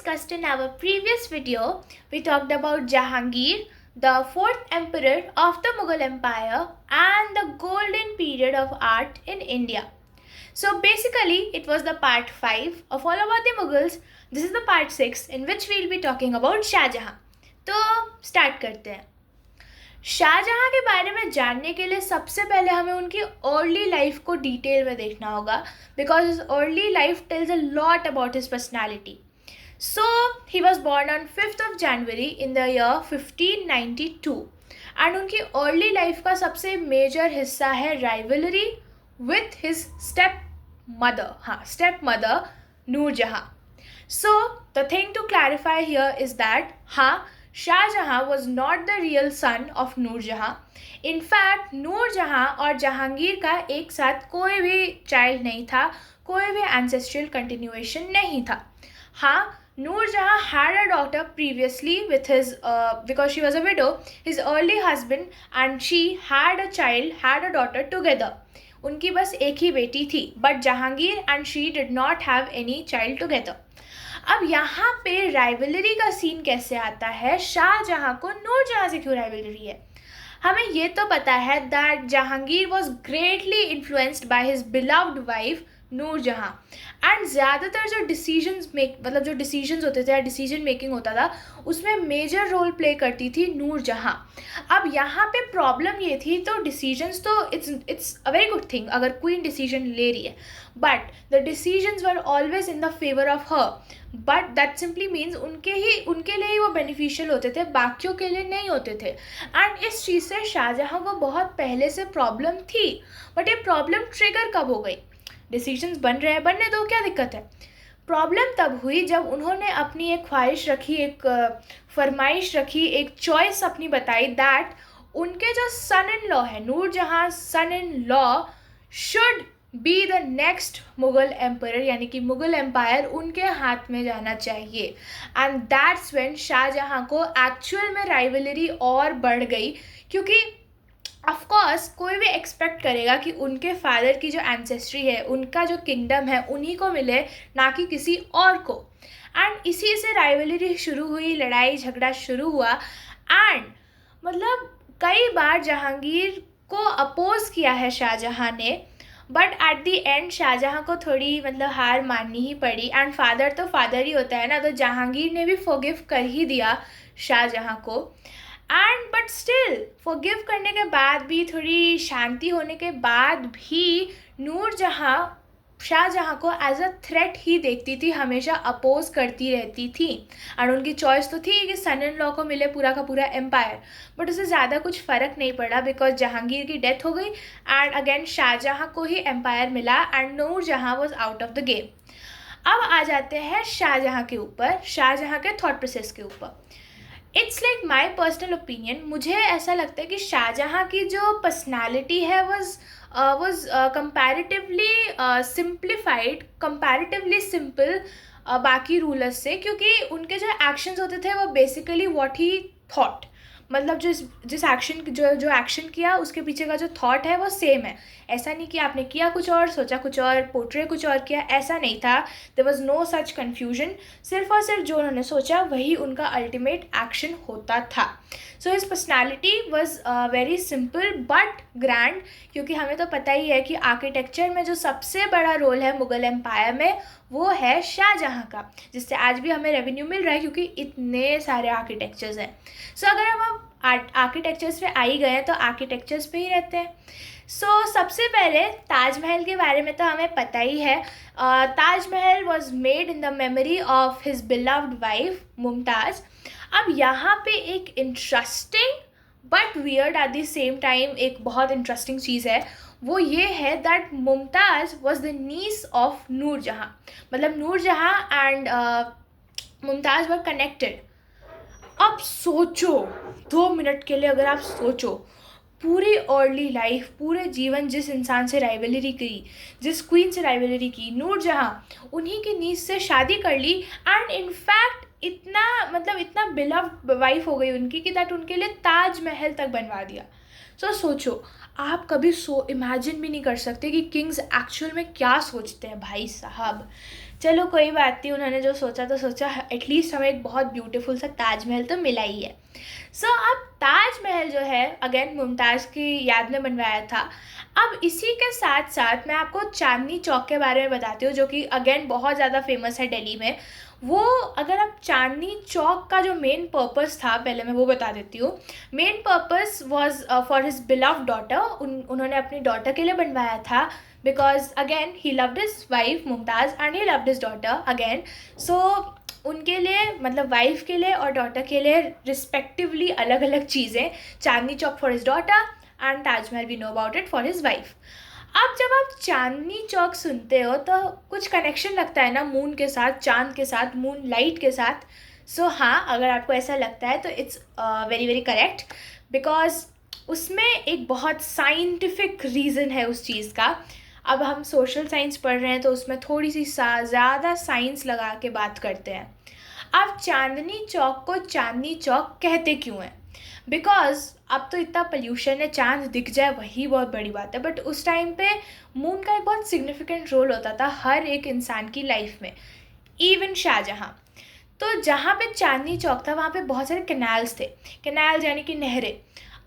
discussed in our previous video, we talked about Jahangir, the fourth emperor of the Mughal Empire and the golden period of art in India. So basically, it was the part 5 of all about the Mughals. This is the part 6 in which we'll be talking about Shah Jahan. तो start करते हैं. शाहजहां के बारे में जानने के लिए सबसे पहले हमें उनकी अर्ली लाइफ को डिटेल में देखना होगा, because his early life tells a lot about his personality. So he was born on 5th of January in the year 1592 and उनकी अर्ली लाइफ का सबसे मेजर हिस्सा है rivalry with his step mother Noorjahan. So the thing to clarify here is that Shah Jahan was not the real son of Noor Jahan. In fact, Noor Jahan और जहांगीर का एक साथ कोई भी चाइल्ड नहीं था, कोई भी ancestral continuation नहीं था. Noor Jahan had a daughter previously with his, because she was a widow, his early husband, and she had a daughter together. उनकी बस एक ही बेटी थी, but Jahangir and she did not have any child together. अब यहाँ पे rivalry का scene कैसे आता है, शाहजहां को नूरजहां से क्यों राइवलरी है. हमें ये तो पता है that Jahangir was greatly influenced by his beloved wife Noorjahan, and ज़्यादातर जो डिसीजंस होते थे या डिसीजन मेकिंग होता था उसमें मेजर रोल प्ले करती थी नूरजहां. अब यहाँ पे प्रॉब्लम ये थी, तो डिसीजंस तो it's a very good thing अगर क्वीन डिसीजन ले रही है, but the decisions were always in the favour of her. But that simply means उनके लिए ही वो बेनिफिशियल होते थे, बाकियों के लिए नहीं होते थे. एंड इस चीज़ से शाहजहां को बहुत पहले से प्रॉब्लम थी. बट ये प्रॉब्लम ट्रिगर कब हो गई? डिसीजंस बनने दो, क्या दिक्कत है. प्रॉब्लम तब हुई जब उन्होंने अपनी एक ख्वाहिश रखी, एक फरमाइश रखी, एक चॉइस अपनी बताई दैट उनके जो सन इन लॉ है, Nur Jahan son in law should be the next Mughal empire, यानी कि मुगल एम्पायर उनके हाथ में जाना चाहिए. एंड दैट्स व्हेन शाहजहां को एक्चुअल में राइवलरी और बढ़ गई, क्योंकि ऑफ कोर्स कोई भी एक्सपेक्ट करेगा कि उनके फादर की जो एंसेस्ट्री है, उनका जो किंगडम है, उन्हीं को मिले, ना कि किसी और को. एंड इसी से राइवलरी शुरू हुई, लड़ाई झगड़ा शुरू हुआ. एंड मतलब कई बार जहांगीर को अपोज किया है शाहजहां ने, but at the end Shahjahan को थोड़ी हार माननी ही पड़ी. एंड फादर तो फादर ही होता है ना, तो जहांगीर ने भी फॉरगिव कर ही दिया शाहजहां को. एंड बट स्टिल फॉरगिव करने के बाद भी, थोड़ी शांति होने के बाद भी, नूरजहां शाहजहां को एज अ थ्रेट ही देखती थी, हमेशा अपोज करती रहती थी. एंड उनकी चॉइस तो थी कि सन इन लॉ को मिले पूरा का पूरा एम्पायर, बट उसे ज़्यादा कुछ फ़र्क नहीं पड़ा बिकॉज जहांगीर की डेथ हो गई एंड अगेन शाहजहां को ही एम्पायर मिला and Noorjahan was out of the game. अब आ जाते हैं शाहजहां के ऊपर, शाहजहां के थॉट प्रोसेस के ऊपर. It's like my personal opinion, मुझे ऐसा लगता है कि शाहजहां की जो पर्सनैलिटी है was comparatively simplified, comparatively simple बाकी रूलर्स से, क्योंकि उनके जो एक्शंस होते थे वो बेसिकली व्हाट ही थॉट, मतलब जिस एक्शन जो एक्शन किया उसके पीछे का जो थॉट है वो सेम है. ऐसा नहीं कि आपने किया कुछ और, सोचा कुछ और, पोर्ट्रे कुछ और किया, ऐसा नहीं था. There was no such confusion. सिर्फ और सिर्फ जो उन्होंने सोचा वही उनका अल्टीमेट एक्शन होता था. So his personality was very simple but grand, क्योंकि हमें तो पता ही है कि आर्किटेक्चर में जो सबसे बड़ा रोल है मुगल एम्पायर में वो है शाहजहां का, जिससे आज भी हमें रेवेन्यू मिल रहा है, क्योंकि इतने सारे आर्किटेक्चर्स हैं. सो अगर हम आर्किटेक्चर्स पे आ ही गए हैं तो आर्किटेक्चर्स पे ही रहते हैं. सो सबसे पहले ताजमहल के बारे में तो हमें पता ही है. Taj Mahal was made in the memory of his beloved wife Mumtaz. अब यहाँ पे एक interesting but weird at the same time एक बहुत इंटरेस्टिंग चीज़ है, वो ये है that Mumtaz was the niece of Nur Jahan. मतलब Nur Jahan and Mumtaz were connected. अब सोचो 2 मिनट के लिए, अगर आप सोचो पूरी अर्ली लाइफ, पूरे जीवन जिस इंसान से राइवलरी की, जिस क्वीन से राइवलरी की, नूरजहां, उन्हीं की नीस से शादी कर ली एंड इनफैक्ट इतना बिलव्ड वाइफ हो गई उनकी कि दैट उनके लिए ताजमहल तक बनवा दिया. तो सोचो, आप कभी इमेजिन भी नहीं कर सकते कि किंग्स एक्चुअल में क्या सोचते हैं भाई साहब। चलो कोई बात नहीं, उन्होंने जो सोचा तो सोचा, एटलीस्ट हमें एक बहुत ब्यूटीफुल सा ताजमहल तो मिला ही है। सो अब ताजमहल जो है अगेन मुमताज़ की याद में बनवाया था। अब इसी के साथ साथ मैं आपको चांदनी चौक के बारे में बताती हूँ, जो कि अगेन बहुत ज़्यादा फेमस है दिल्ली में। वो अगर आप चांदनी चौक का जो मेन पर्पस था, पहले मैं वो बता देती हूँ। Main purpose was for his beloved daughter. उन्होंने अपनी डॉटर के लिए बनवाया था, because again he loved his wife Mumtaz and he loved his daughter again. So उनके लिए, मतलब वाइफ के लिए और डॉटर के लिए रिस्पेक्टिवली अलग अलग चीज़ें। Chandni Chowk for his daughter and Taj Mahal we know about it for his wife. अब जब आप चांदनी चौक सुनते हो तो कुछ कनेक्शन लगता है ना मून के साथ, चांद के साथ, मून लाइट के साथ। सो हाँ, अगर आपको ऐसा लगता है तो it's very very correct, because उसमें एक बहुत साइंटिफिक रीज़न है उस चीज़ का। अब हम सोशल साइंस पढ़ रहे हैं तो उसमें थोड़ी सी ज़्यादा साइंस लगा के बात करते हैं। अब चांदनी चौक को चांदनी चौक कहते क्यों हैं? बिकॉज अब तो इतना पोल्यूशन है, चांद दिख जाए वही बहुत बड़ी बात है, बट उस टाइम पे मून का एक बहुत सिग्निफिकेंट रोल होता था हर एक इंसान की लाइफ में, इवन शाहजहाँ। तो जहाँ पे चांदनी चौक था वहाँ पे बहुत सारे कैनाल्स थे। कैनाल्स यानी कि नहरें।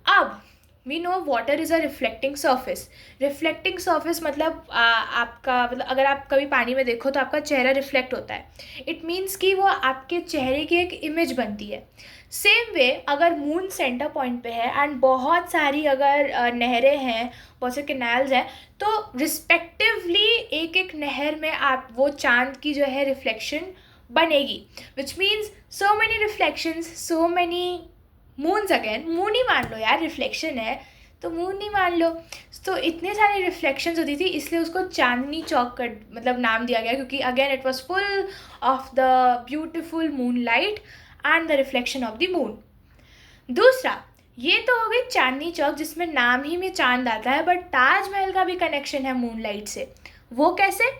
अब we know water is a reflecting surface. Reflecting surface मतलब आपका, मतलब अगर आप कभी पानी में देखो तो आपका चेहरा रिफ्लेक्ट होता है। इट मीन्स कि वो आपके चेहरे की एक इमेज बनती है। सेम वे अगर मून सेंटर पॉइंट पे है एंड बहुत सारी अगर नहरें हैं, बहुत से कैनाल्स हैं, तो रिस्पेक्टिवली एक एक नहर में आप वो चांद की जो है रिफ्लेक्शन बनेगी, which means so many reflections, so many moons. Again moon ही मान लो यार, रिफ्लेक्शन है तो मून ही मान लो। तो इतने सारे रिफ्लेक्शंस होती थी, इसलिए उसको चांदनी चौक का मतलब नाम दिया गया, क्योंकि again it was full of the beautiful moon light and the reflection of the moon. दूसरा, ये तो हो गई चांदनी चौक जिसमें नाम ही में चांद आता है, बट ताजमहल का भी कनेक्शन है मून लाइट से। वो कैसे?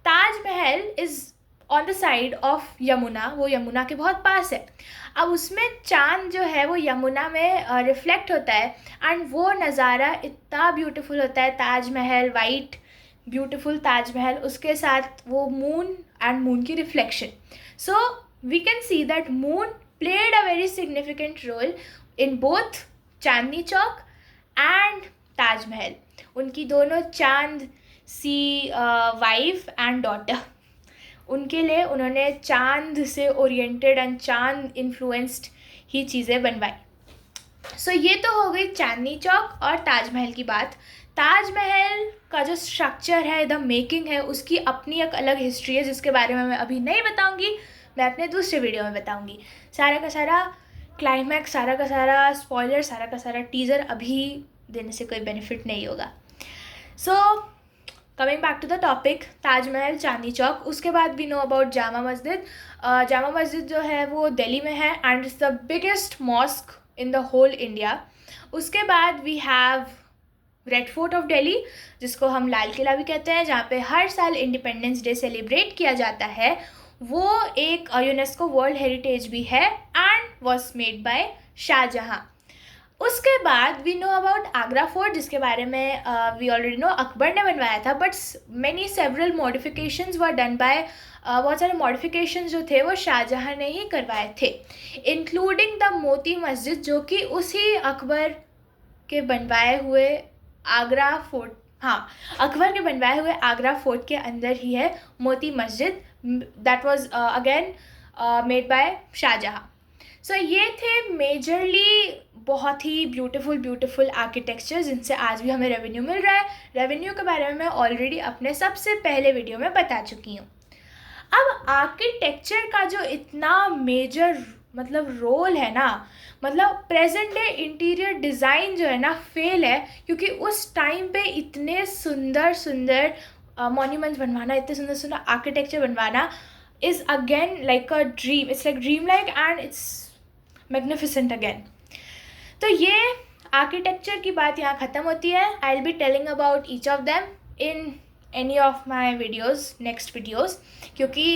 Taj Mahal is on the side of Yamuna, वो यमुना के बहुत पास है। अब उसमें चांद जो है वो यमुना में रिफ्लेक्ट होता है एंड वो नज़ारा इतना ब्यूटीफुल होता है। ताजमहल, वाइट ब्यूटीफुल ताजमहल, उसके साथ वो मून एंड मून की reflection. So we can see that moon played a very significant role in both Chandni Chowk and Taj Mahal. उनकी दोनों चांद सी वाइफ एंड डॉटर, उनके लिए उन्होंने चांद से ओरिएंटेड एंड चांद इन्फ्लुएंस्ड ही चीज़ें बनवाई। सो ये तो हो गई चांदनी चौक और ताजमहल की बात। ताजमहल का जो स्ट्रक्चर है, द मेकिंग है, उसकी अपनी एक अलग हिस्ट्री है जिसके बारे में मैं अभी नहीं बताऊंगी, मैं अपने दूसरे वीडियो में बताऊंगी। सारा का सारा क्लाइमैक्स, सारा का सारा स्पॉइलर, सारा का सारा टीज़र अभी देने से कोई बेनिफिट नहीं होगा। So coming back to the topic, Taj Mahal, Chandni Chowk. उसके बाद we know about Jama Masjid. Jama Masjid जो है वो दिल्ली में है and it's the biggest mosque in the whole India. उसके बाद we have red fort of Delhi, जिसको हम लाल किला भी कहते हैं, जहाँ पे हर साल इंडिपेंडेंस डे सेलिब्रेट किया जाता है। वो एक यूनेस्को वर्ल्ड हेरिटेज भी है and was made by Shahjahan. उसके बाद we know about Agra fort, जिसके बारे में वी ऑलरेडी नो अकबर ने बनवाया था, but many several modifications were done by, बहुत सारे मॉडिफिकेशंस जो थे वो शाहजहाँ ने ही करवाए थे, इंक्लूडिंग द मोती मस्जिद, जो कि उसी अकबर के बनवाए हुए आगरा फोर्ट, हाँ, अकबर के बनवाए हुए आगरा फोर्ट के अंदर ही है Moti Masjid, that was again made by Shah Jahan. So ये थे मेजरली बहुत ही ब्यूटीफुल आर्किटेक्चर जिनसे आज भी हमें रेवेन्यू मिल रहा है। रेवेन्यू के बारे में मैं ऑलरेडी अपने सबसे पहले वीडियो में बता चुकी हूँ। अब आर्किटेक्चर का जो इतना मेजर मतलब रोल है ना, मतलब प्रेजेंट डे इंटीरियर डिज़ाइन जो है ना फेल है, क्योंकि उस टाइम पे इतने सुंदर सुंदर मॉन्यूमेंट्स बनवाना, इतने सुंदर सुंदर आर्किटेक्चर बनवाना is again like a dream. It's like dream like and it's magnificent again. तो ये आर्किटेक्चर की बात यहाँ ख़त्म होती है। I will be telling about each of them in any of my videos, next videos, क्योंकि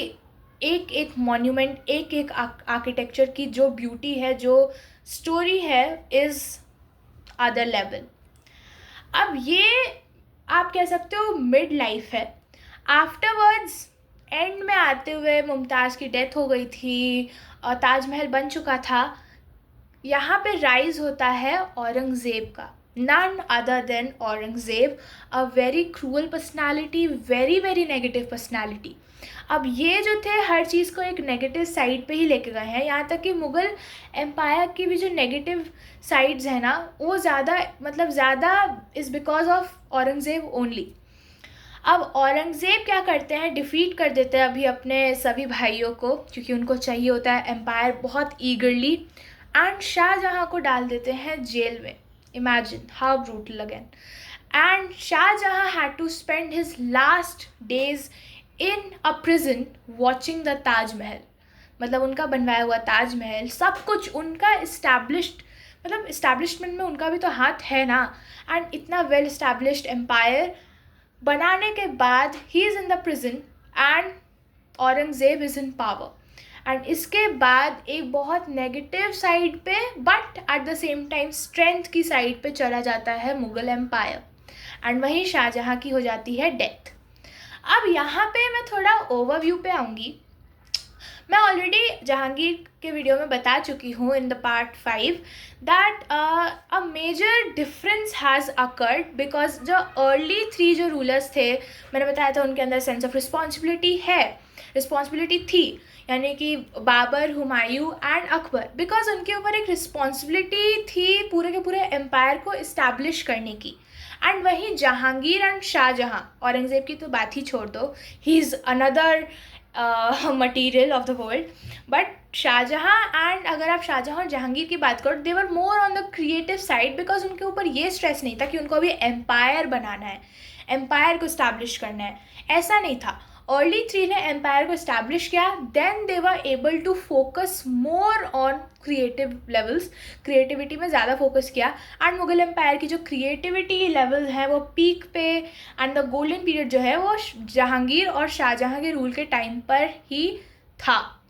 एक एक मॉन्यूमेंट, एक एक आर्किटेक्चर की जो ब्यूटी है, जो स्टोरी है, इज़ अदर लेवल। अब ये आप कह सकते हो मिड लाइफ है। आफ्टरवर्ड्स एंड में आते हुए मुमताज़ की डेथ हो गई थी और ताजमहल बन चुका था। यहाँ पे राइज होता है औरंगज़ेब का, none other than Aurangzeb, a very cruel personality, very very negative personality. अब ये जो थे हर चीज़ को एक नेगेटिव साइड पे ही लेके गए हैं, यहाँ तक कि मुग़ल एम्पायर की भी जो नेगेटिव साइड्स हैं ना, वो ज़्यादा is because of Aurangzeb only. अब औरंगज़ेब क्या करते हैं, डिफ़ीट कर देते हैं अभी अपने सभी भाइयों को, क्योंकि उनको चाहिए होता है एम्पायर बहुत ईगरली, एंड शाहजहाँ को डाल देते हैं जेल में। Imagine how brutal again. And Shahjahan had to spend his last days in a prison watching the Taj Mahal. मतलब उनका बनवाया हुआ ताजमहल, सब कुछ उनका इस्टेब्लिश्ड, मतलब इस्टेब्लिशमेंट में उनका भी तो हाथ है ना। एंड इतना वेल इस्टेब्लिश्ड एम्पायर बनाने के बाद he is in the prison and Aurangzeb is in power. And इसके बाद एक बहुत नेगेटिव साइड पे but at the same time strength की साइड पे चला जाता है मुग़ल एम्पायर, एंड वहीं शाहजहाँ की हो जाती है डेथ। अब यहाँ पे मैं थोड़ा ओवरव्यू पे आऊँगी। मैं ऑलरेडी जहांगीर के वीडियो में बता चुकी हूँ in the part 5 that a major difference has occurred, because जो अर्ली 3 जो रूलर्स थे, मैंने बताया था उनके अंदर सेंस ऑफ रिस्पॉन्सिबिलिटी थी, यानी कि बाबर, हुमायूं एंड अकबर, बिकॉज उनके ऊपर एक रिस्पॉन्सिबिलिटी थी पूरे के पूरे एम्पायर को इस्टेब्लिश करने की। एंड वहीं जहांगीर एंड शाहजहाँ, औरंगज़ेब की तो बात ही छोड़ दो, he is another material of the world, but Shah Jahan and अगर आप शाहजहाँ और जहांगीर की बात करो, they were more on the creative side, because उनके ऊपर ये स्ट्रेस नहीं था कि उनको अभी एम्पायर बनाना है, एम्पायर को इस्टेब्लिश करना है, ऐसा नहीं था। अर्ली 3 ने एम्पायर को इस्टेब्लिश किया, then they were able to focus more on creative levels, creativity में ज़्यादा फोकस किया। एंड मुग़ल एम्पायर की जो क्रिएटिविटी लेवल है वो पीक पे, एंड द गोल्डन पीरियड जो है वो जहांगीर और शाहजहाँ के रूल के टाइम पर ही था।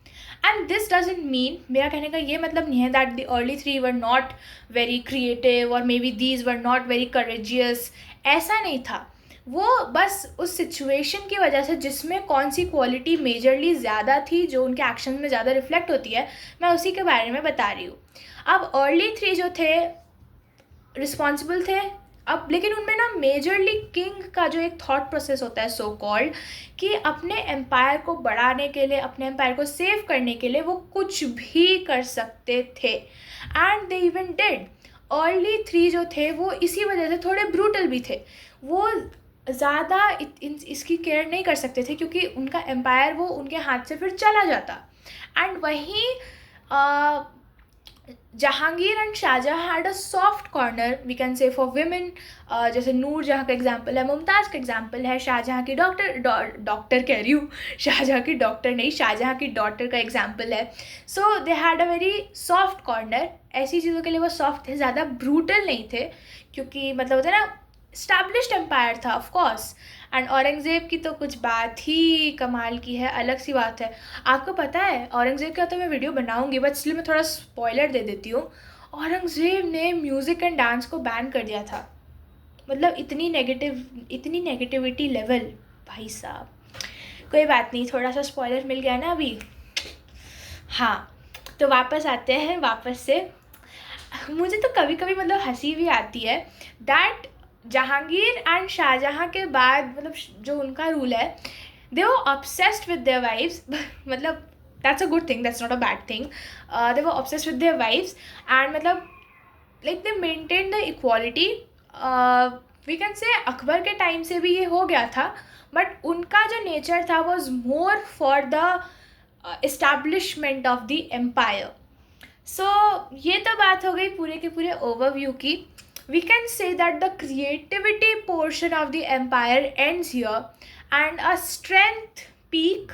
एंड दिस डजंट मीन, मेरा कहने का ये मतलब नहीं है that the early 3 were not very creative और maybe these were not very courageous, ऐसा नहीं था। वो बस उस सिचुएशन की वजह से जिसमें कौन सी क्वालिटी मेजरली ज़्यादा थी, जो उनके एक्शन में ज़्यादा रिफ्लेक्ट होती है, मैं उसी के बारे में बता रही हूँ। अब अर्ली 3 जो थे रिस्पॉन्सिबल थे, अब लेकिन उनमें ना मेजरली किंग का जो एक थॉट प्रोसेस होता है सो कॉल्ड, कि अपने एम्पायर को बढ़ाने के लिए, अपने एम्पायर को सेव करने के लिए वो कुछ भी कर सकते थे, and they even did. Early 3 जो थे वो इसी वजह से थोड़े ब्रूटल भी थे, वो ज़्यादा इसकी केयर नहीं कर सकते थे क्योंकि उनका एम्पायर वो उनके हाथ से फिर चला जाता। एंड वहीं Jahangir and Shahjahan had a soft corner, we can say for women, जैसे नूर जहाँ का एग्जाम्पल है, मुमताज़ का एग्जाम्पल है, शाहजहाँ की डॉक्टर कह रही हूँ, शाहजहाँ की डॉक्टर नहीं, शाहजहाँ की डॉटर का एग्जाम्पल है। So they had a very soft corner, ऐसी चीज़ों के लिए वो सॉफ्ट थे, ज़्यादा ब्रूटल नहीं थे, क्योंकि मतलब होता है ना स्टैब्लिश्ड एम्पायर था ऑफ कोर्स। एंड औरंगज़ेब की तो कुछ बात ही कमाल की है, अलग सी बात है। आपको पता है औरंगज़ेब का तो मैं वीडियो बनाऊंगी, बट इसलिए मैं थोड़ा स्पॉइलर दे देती हूँ। औरंगज़ेब ने म्यूज़िक एंड डांस को बैन कर दिया था, मतलब इतनी नेगेटिविटी लेवल, भाई साहब। कोई बात नहीं, थोड़ा सा स्पॉइलर मिल गया ना अभी। हाँ, तो वापस आते हैं वापस से। मुझे तो कभी कभी मतलब हंसी भी आती है दैट जहांगीर एंड शाहजहाँ के बाद मतलब जो उनका रूल है, they were obsessed with their wives, मतलब that's a good thing, that's not a bad thing. They were obsessed with their wives and मतलब like they maintain the equality. We can say Akbar के time से भी ये हो गया था, but उनका जो नेचर था was more for the establishment of the empire. So ये तो बात हो गई पूरे के पूरे ओवरव्यू की। We can say that the creativity portion of the empire ends here and a strength peak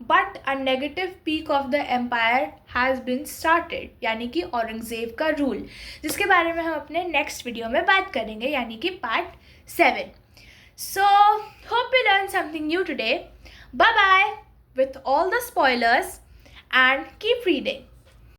but a negative peak of the empire has been started, यानी कि औरंगज़ेब का रूल, जिसके बारे में हम अपने नेक्स्ट वीडियो में बात करेंगे, यानी कि part 7. So hope you learned something new today. Bye bye with all the spoilers and keep reading.